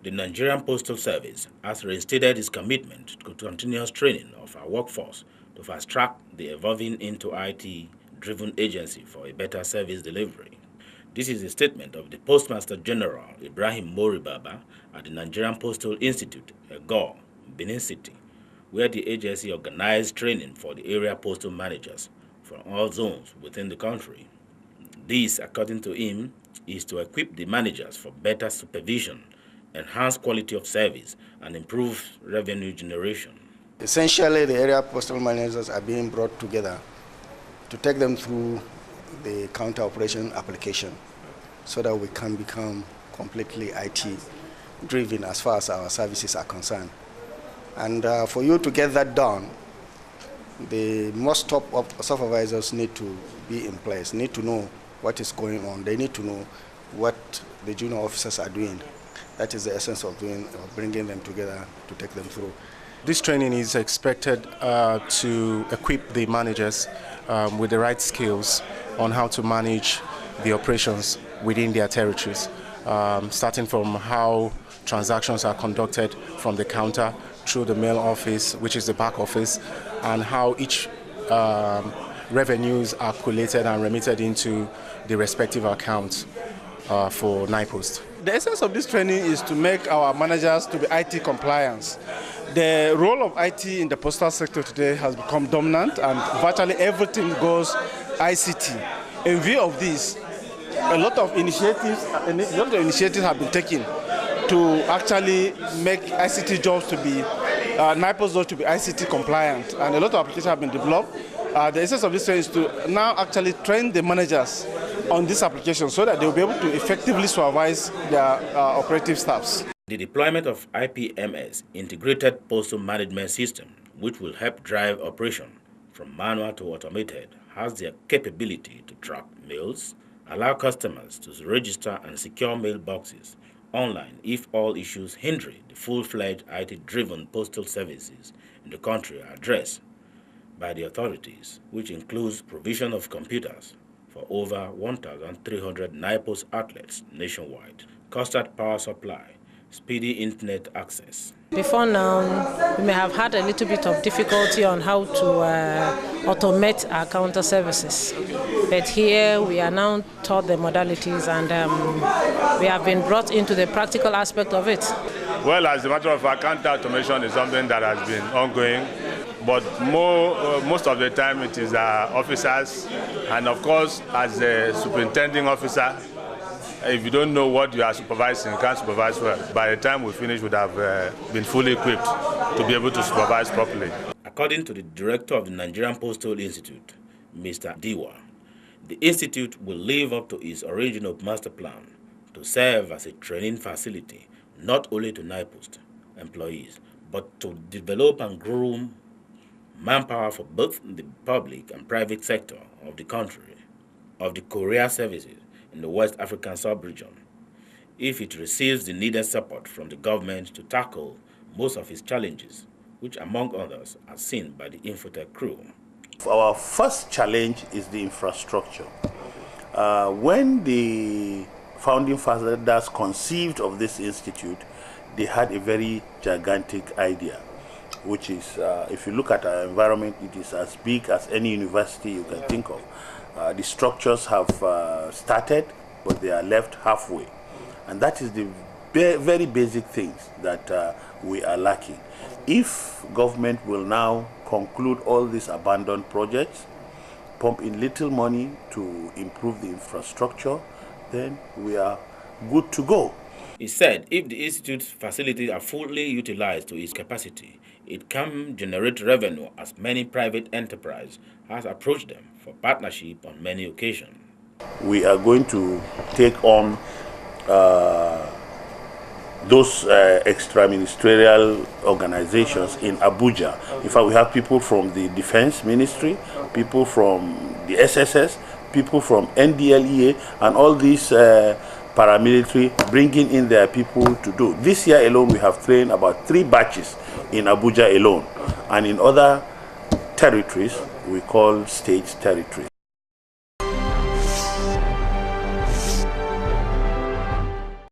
The Nigerian Postal Service has reinstated its commitment to continuous training of our workforce to fast-track the evolving into IT-driven agency for a better service delivery. This is a statement of the Postmaster General Ibrahim Mori Baba at the Nigerian Postal Institute, Egor, Benin City, where the agency organized training for the area postal managers from all zones within the country. This, according to him, is to equip the managers for better supervision, enhance quality of service, and improve revenue generation. Essentially, the area postal managers are being brought together to take them through the counter operation application so that we can become completely IT-driven as far as our services are concerned. And for you to get that done, the most top supervisors need to be in place, need to know what is going on. They need to know what the junior officers are doing. That is the essence of bringing them together to take them through. This training is expected to equip the managers with the right skills on how to manage the operations within their territories, starting from how transactions are conducted from the counter through the mail office, which is the back office, and how each revenues are collated and remitted into the respective accounts for NIPOST. The essence of this training is to make our managers to be IT compliant. The role of IT in the postal sector today has become dominant, and virtually everything goes ICT. In view of this, a lot of initiatives have been taken to actually make ICT jobs to be NIPOST jobs to be ICT compliant, and a lot of applications have been developed. The essence of this training is to now actually train the managers on this application so that they will be able to effectively supervise their operative staffs. The deployment of IPMS, Integrated Postal Management System, which will help drive operation from manual to automated, has the capability to track mails, allow customers to register and secure mailboxes online if all issues hindering the full-fledged IT-driven postal services in the country are addressed by the authorities, which includes provision of computers for over 1,300 NIPOST outlets nationwide, constant power supply, speedy internet access. Before now, we may have had a little bit of difficulty on how to automate our counter services. But here we are now taught the modalities, and we have been brought into the practical aspect of it. Well, as a matter of fact, counter automation is something that has been ongoing, but most of the time it is officers, and of course, as a superintending officer, if you don't know what you are supervising, you can't supervise well. By the time we finish, we would have been fully equipped to be able to supervise properly. According to the director of the Nigerian Postal Institute, Mr. Diwa, the institute will live up to its original master plan to serve as a training facility not only to NIPOST employees, but to develop and groom manpower for both the public and private sector of the country, of the courier services in the West African sub-region, if it receives the needed support from the government to tackle most of its challenges, which among others are seen by the Infotech crew. Our first challenge is the infrastructure. When the founding fathers conceived of this institute, they had a very gigantic idea, which is, if you look at our environment, it is as big as any university you can think of. The structures have started, but they are left halfway. And that is the very basic things that we are lacking. If government will now conclude all these abandoned projects, pump in little money to improve the infrastructure, then we are good to go. He said if the institute's facilities are fully utilized to its capacity, it can generate revenue as many private enterprises has approached them for partnership on many occasions. We are going to take on those extra-ministerial organizations in Abuja. In fact, we have people from the Defense Ministry, people from the SSS, people from NDLEA, and all these paramilitary bringing in their people to do. This year alone, we have trained about 3 batches in Abuja alone, and in other territories we call state territories.